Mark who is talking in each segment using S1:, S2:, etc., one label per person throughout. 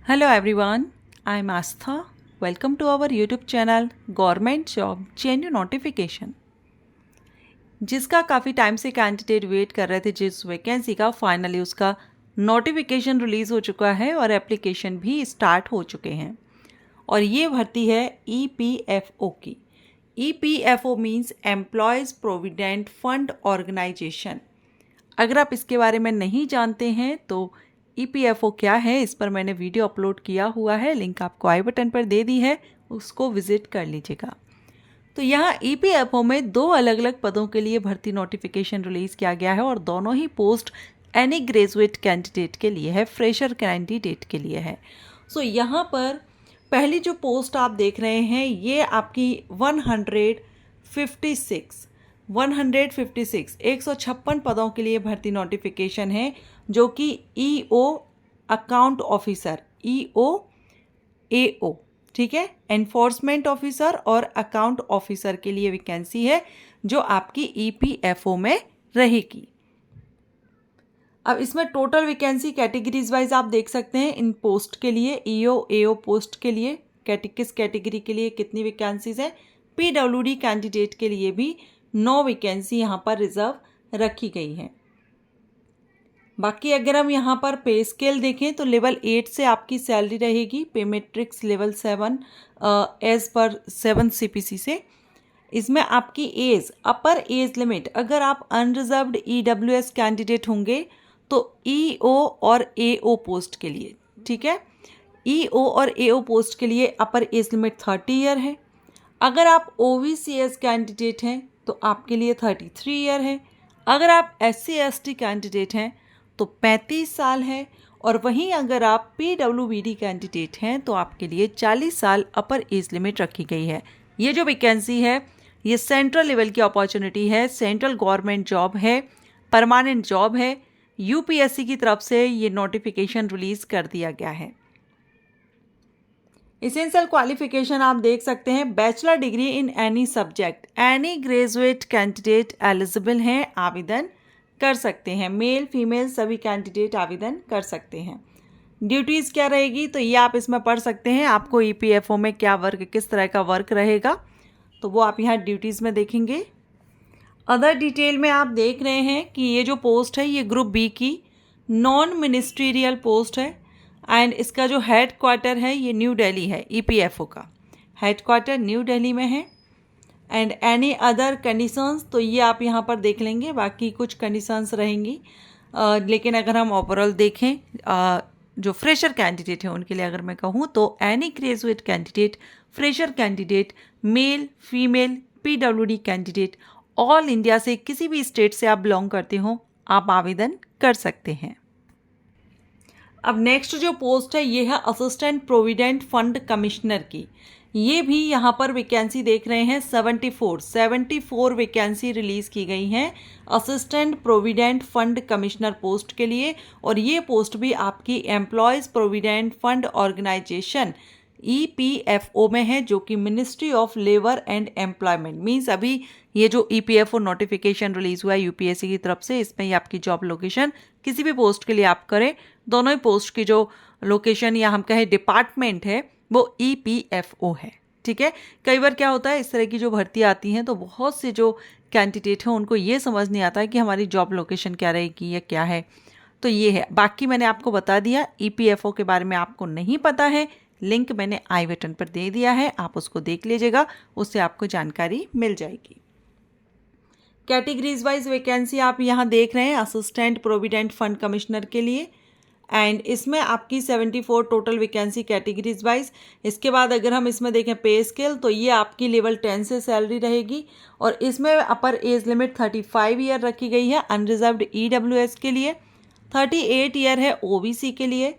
S1: Hello everyone, I am Astha. Welcome to our YouTube channel Government Job Genuine Notification. जिसका काफ़ी time से candidate wait कर रहे थे, जिस वैकेंसी का फाइनली उसका नोटिफिकेशन रिलीज़ हो चुका है और एप्लीकेशन भी स्टार्ट हो चुके हैं। और ये भर्ती है EPFO की। EPFO means employees provident fund organisation. अगर आप इसके बारे में नहीं जानते हैं तो EPFO क्या है, इस पर मैंने वीडियो अपलोड किया हुआ है, लिंक आपको आई बटन पर दे दी है, उसको विजिट कर लीजिएगा। तो यहाँ EPFO में दो अलग अलग पदों के लिए भर्ती नोटिफिकेशन रिलीज़ किया गया है और दोनों ही पोस्ट एनी ग्रेजुएट कैंडिडेट के लिए है, फ्रेशर कैंडिडेट के लिए है। सो यहाँ पर पहली जो पोस्ट आप देख रहे हैं ये आपकी 156 पदों के लिए भर्ती नोटिफिकेशन है, जो कि EO अकाउंट ऑफिसर EO ठीक है, एनफोर्समेंट ऑफिसर और अकाउंट ऑफिसर के लिए वैकेंसी है जो आपकी EPFO में रहेगी। अब इसमें टोटल वैकेंसी कैटेगरीज वाइज आप देख सकते हैं। इन पोस्ट के लिए EO AO पोस्ट के लिए किस कैटेगरी के लिए कितनी वैकेंसीज हैं। PWD कैंडिडेट के लिए भी 9 वैकेंसी यहाँ पर रिजर्व रखी गई हैं। बाकी अगर हम यहाँ पर पे स्केल देखें तो लेवल 8 से आपकी सैलरी रहेगी, पे matrix level 7 as per 7 CPC से। इसमें आपकी एज, अपर एज लिमिट, अगर आप अनरिजर्व्ड EWS कैंडिडेट होंगे तो EO और AO पोस्ट के लिए, ठीक है, EO और AO पोस्ट के लिए अपर एज लिमिट 30 ईयर है। अगर आप OVCS कैंडिडेट हैं तो आपके लिए 33 ईयर है। अगर आप SC ST कैंडिडेट हैं तो 35 साल है। और वहीं अगर आप PWBD कैंडिडेट हैं तो आपके लिए 40 साल अपर एज लिमिट रखी गई है। ये जो वैकेंसी है ये सेंट्रल लेवल की अपॉर्चुनिटी है, सेंट्रल गवर्नमेंट जॉब है, परमानेंट जॉब है। UPSC की तरफ से ये नोटिफिकेशन रिलीज कर दिया गया है। इसेंशियल क्वालिफिकेशन आप देख सकते हैं, bachelor degree in any subject, any graduate candidate eligible हैं, आवेदन कर सकते हैं। मेल फीमेल सभी कैंडिडेट आवेदन कर सकते हैं। ड्यूटीज़ क्या रहेगी तो ये आप इसमें पढ़ सकते हैं। आपको EPFO में क्या वर्क, किस तरह का वर्क रहेगा तो वो आप यहाँ ड्यूटीज़ में देखेंगे। अदर डिटेल में आप देख रहे हैं कि ये जो पोस्ट है ये ग्रुप B की नॉन मिनिस्ट्रियल पोस्ट है एंड इसका जो हेड क्वार्टर है ये न्यू दिल्ली है। EPFO का हेड क्वार्टर न्यू दिल्ली में है। एंड एनी अदर कंडीशंस तो ये आप यहाँ पर देख लेंगे, बाकी कुछ कंडीशंस रहेंगी। लेकिन अगर हम ओवरऑल देखें जो फ्रेशर कैंडिडेट हैं उनके लिए अगर मैं कहूँ तो any graduate candidate, fresher candidate, male female, PWD candidate, all India से किसी भी स्टेट से आप बिलोंग करते हो आप आवेदन कर सकते हैं। अब नेक्स्ट जो पोस्ट है ये है असिस्टेंट प्रोविडेंट फंड कमिश्नर की। ये भी यहाँ पर वैकेंसी देख रहे हैं 74 वैकेंसी रिलीज़ की गई हैं assistant provident fund commissioner post के लिए। और ये पोस्ट भी आपकी employees provident fund organisation EPFO में है, जो कि ministry of labour and employment means अभी ये जो EPFO नोटिफिकेशन रिलीज़ हुआ है UPSC की तरफ से, इसमें ही आपकी जॉब लोकेशन किसी भी पोस्ट के लिए आप करें, दोनों ही पोस्ट की जो लोकेशन या हम कहें डिपार्टमेंट है वो EPFO है, ठीक है। कई बार क्या होता है इस तरह की जो भर्ती आती हैं तो बहुत से जो कैंडिडेट हैं उनको ये समझ नहीं आता है कि हमारी जॉब लोकेशन क्या रहेगी या क्या है। तो ये है, बाकी मैंने आपको बता दिया। EPFO के बारे में आपको नहीं पता है, लिंक मैंने आई बटन पर दे दिया है, आप उसको देख लीजिएगा, उससे आपको जानकारी मिल जाएगी। कैटेगरीज वाइज वैकेंसी आप यहाँ देख रहे हैं असिस्टेंट प्रोविडेंट फंड कमिश्नर के लिए एंड इसमें आपकी 74 टोटल वैकेंसी कैटेगरीज वाइज। इसके बाद अगर हम इसमें देखें पे स्केल तो ये आपकी लेवल 10 से सैलरी रहेगी और इसमें अपर एज लिमिट 35 ईयर रखी गई है अनरिजर्व्ड EWS के लिए, 38 ईयर है OBC के लिए,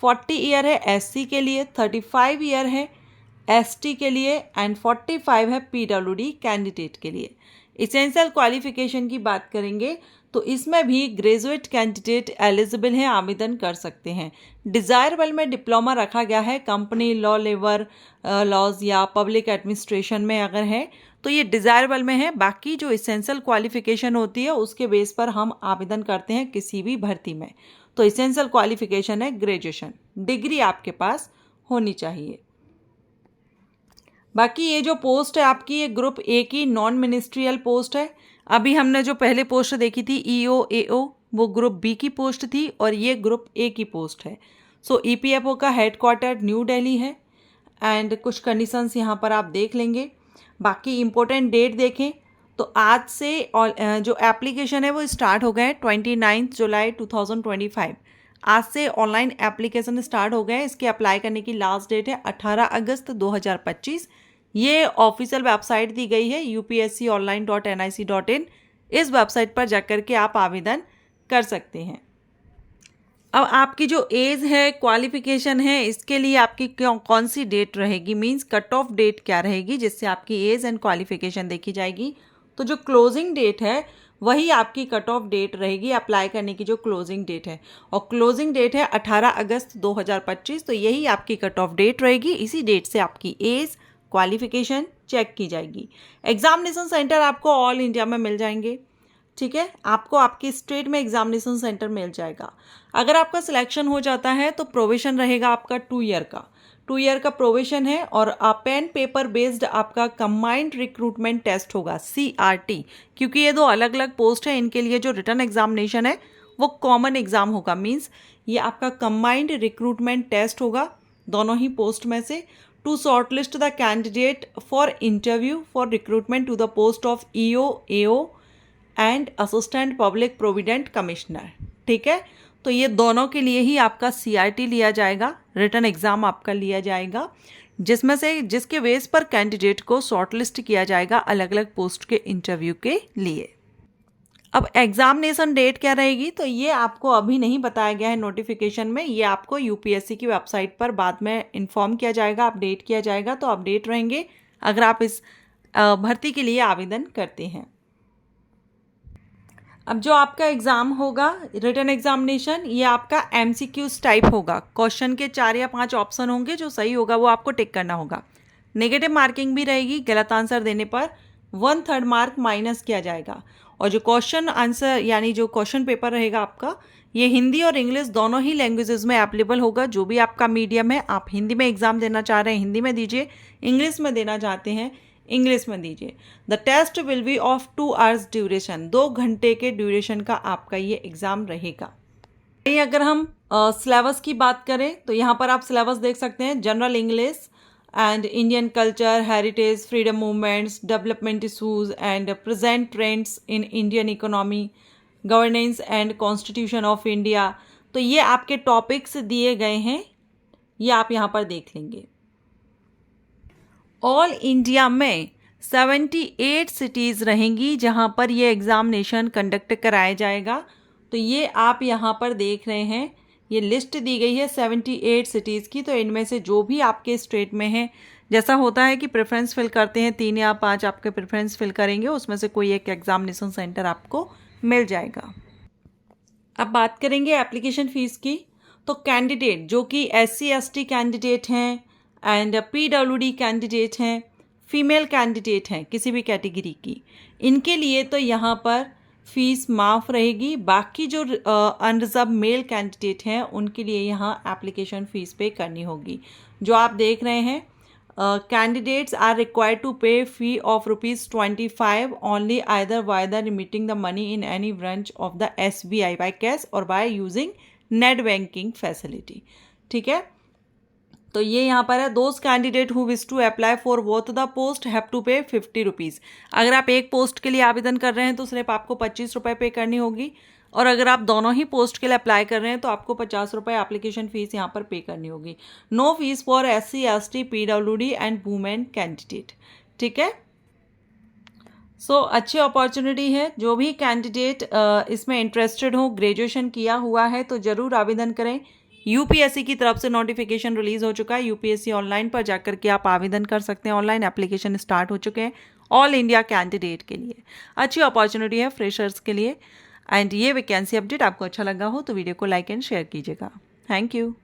S1: 40 ईयर है SC के लिए, 35 ईयर है ST के लिए एंड 45 है PWD कैंडिडेट के लिए। इसेंशियल क्वालिफिकेशन की बात करेंगे तो इसमें भी ग्रेजुएट कैंडिडेट एलिजिबल हैं, आवेदन कर सकते हैं। डिज़ायरेबल में डिप्लोमा रखा गया है, कंपनी लॉ, लेबर लॉज या पब्लिक एडमिनिस्ट्रेशन में अगर है तो ये डिज़ायरेबल में है। बाकी जो इसेंशियल क्वालिफिकेशन होती है उसके बेस पर हम आवेदन करते हैं किसी भी भर्ती में। तो एसेंशियल क्वालिफिकेशन है ग्रेजुएशन, डिग्री आपके पास होनी चाहिए। बाकी ये जो पोस्ट है आपकी, ये ग्रुप ए की नॉन मिनिस्ट्रियल पोस्ट है। अभी हमने जो पहले पोस्ट देखी थी ईओ एओ, वो ग्रुप बी की पोस्ट थी और ये ग्रुप ए की पोस्ट है। सो ईपीएफओ का हेडक्वार्टर न्यू दिल्ली है एंड कुछ कंडीशंस यहाँ पर आप देख लेंगे। बाकी इम्पोर्टेंट डेट देखें तो आज से जो एप्लीकेशन है वो स्टार्ट हो गए 29 जुलाई 2025। आज से ऑनलाइन एप्लीकेशन स्टार्ट हो गए। इसके अप्लाई करने की लास्ट डेट है 18 अगस्त 2025। ये ऑफिशियल वेबसाइट दी गई है upsconline.nic.in। इस वेबसाइट पर जाकर के आप आवेदन कर सकते हैं। अब आपकी जो एज है, क्वालिफिकेशन है, इसके लिए आपकी कौन सी डेट रहेगी, मींस कट ऑफ डेट क्या रहेगी जिससे आपकी एज एंड क्वालिफिकेशन देखी जाएगी। तो जो क्लोजिंग डेट है वही आपकी कट ऑफ डेट रहेगी अप्लाई करने की, जो क्लोजिंग डेट है, और क्लोजिंग डेट है 18 अगस्त 2025। तो यही आपकी कट ऑफ डेट रहेगी। इसी डेट से आपकी एज, क्वालिफिकेशन चेक की जाएगी। एग्जामिनेशन सेंटर आपको ऑल इंडिया में मिल जाएंगे, ठीक है। आपको आपकी स्टेट में एग्जामिनेशन सेंटर मिल जाएगा। अगर आपका सिलेक्शन हो जाता है तो प्रोविजन रहेगा आपका 2 ईयर का प्रोविजन है, और पेन पेपर बेस्ड आपका कंबाइंड रिक्रूटमेंट टेस्ट होगा, CRT। क्योंकि ये 2 अलग अलग पोस्ट है, इनके लिए जो रिटन एग्जामिनेशन है वो कॉमन एग्जाम होगा, मीन्स ये आपका कंबाइंड रिक्रूटमेंट टेस्ट होगा दोनों ही पोस्ट में से, to shortlist the candidate for interview for recruitment to the post of EO AO and assistant public provident commissioner, ठीक है। तो ये दोनों के लिए ही आपका CRT लिया जाएगा, रिटन एग्ज़ाम आपका लिया जाएगा, जिसके बेस पर कैंडिडेट को शॉर्टलिस्ट किया जाएगा अलग अलग पोस्ट के इंटरव्यू के लिए। अब एग्जामिनेशन डेट क्या रहेगी, तो ये आपको अभी नहीं बताया गया है नोटिफिकेशन में, ये आपको UPSC की वेबसाइट पर बाद में इन्फॉर्म किया जाएगा, अपडेट किया जाएगा। तो अपडेट रहेंगे अगर आप इस भर्ती के लिए आवेदन करते हैं। अब जो आपका एग्ज़ाम होगा, रिटन एग्जामिनेशन, ये आपका MCQs टाइप होगा। क्वेश्चन के 4 या 5 ऑप्शन होंगे, जो सही होगा वो आपको टिक करना होगा। नेगेटिव मार्किंग भी रहेगी, गलत आंसर देने पर 1/3 मार्क माइनस किया जाएगा। और जो क्वेश्चन आंसर यानी जो क्वेश्चन पेपर रहेगा आपका, ये हिंदी और इंग्लिश दोनों ही लैंग्वेजेस में एप्लीकेबल होगा। जो भी आपका मीडियम है, आप हिंदी में एग्ज़ाम देना चाह रहे हैं हिंदी में दीजिए, इंग्लिश में देना चाहते हैं इंग्लिश में दीजिए। The test will be of 2 hours duration, 2 घंटे के ड्यूरेशन का आपका ये एग्ज़ाम रहेगा। अगर हम सिलेबस की बात करें तो यहाँ पर आप सिलेबस देख सकते हैं, general English and Indian culture, heritage, freedom movements, development issues and present trends in Indian economy, governance and constitution of India. तो ये आपके टॉपिक्स दिए गए हैं, ये आप यहाँ पर देख लेंगे। ऑल इंडिया में 78 सिटीज़ रहेंगी जहाँ पर ये एग्ज़ामिनेशन कंडक्ट कराया जाएगा। तो ये आप यहाँ पर देख रहे हैं, ये लिस्ट दी गई है 78 सिटीज़ की। तो इनमें से जो भी आपके स्टेट में है, जैसा होता है कि प्रेफरेंस फिल करते हैं, 3 या 5 आपके प्रेफरेंस फिल करेंगे, उसमें से कोई एक एग्ज़ामिनेशन सेंटर आपको मिल जाएगा। अब बात करेंगे एप्लीकेशन फ़ीस की। तो कैंडिडेट जो कि SC ST कैंडिडेट हैं एंड PWD कैंडिडेट हैं, फीमेल कैंडिडेट हैं किसी भी कैटेगरी की, इनके लिए तो यहाँ पर फीस माफ़ रहेगी। बाकी जो अनरिजर्व मेल कैंडिडेट हैं उनके लिए यहाँ एप्लीकेशन फ़ीस पे करनी होगी। जो आप देख रहे हैं, candidates are required to pay fee of ₹25 only either by the remitting the money in any branch of the SBI by cash or by using net banking facility, ठीक है। तो ये यहाँ पर है, those candidate who wish to apply for both the post have to pay ₹50। अगर आप एक पोस्ट के लिए आवेदन कर रहे हैं तो सिर्फ आपको ₹25 पे करनी होगी, और अगर आप दोनों ही पोस्ट के लिए अप्लाई कर रहे हैं तो आपको ₹50 एप्लीकेशन फ़ीस यहाँ पर पे करनी होगी। No fees for SC ST PWD and women candidate, ठीक है। सो अच्छी अपॉर्चुनिटी है, जो भी कैंडिडेट इसमें इंटरेस्टेड हो, ग्रेजुएशन किया हुआ है तो ज़रूर आवेदन करें। UPSC की तरफ से नोटिफिकेशन रिलीज़ हो चुका है, UPSC ऑनलाइन पर जाकर के आप आवेदन कर सकते हैं। ऑनलाइन एप्लीकेशन स्टार्ट हो चुके हैं ऑल इंडिया कैंडिडेट के लिए। अच्छी अपॉर्चुनिटी है फ्रेशर्स के लिए। एंड ये वैकेंसी अपडेट आपको अच्छा लगा हो तो वीडियो को लाइक एंड शेयर कीजिएगा। Thank you.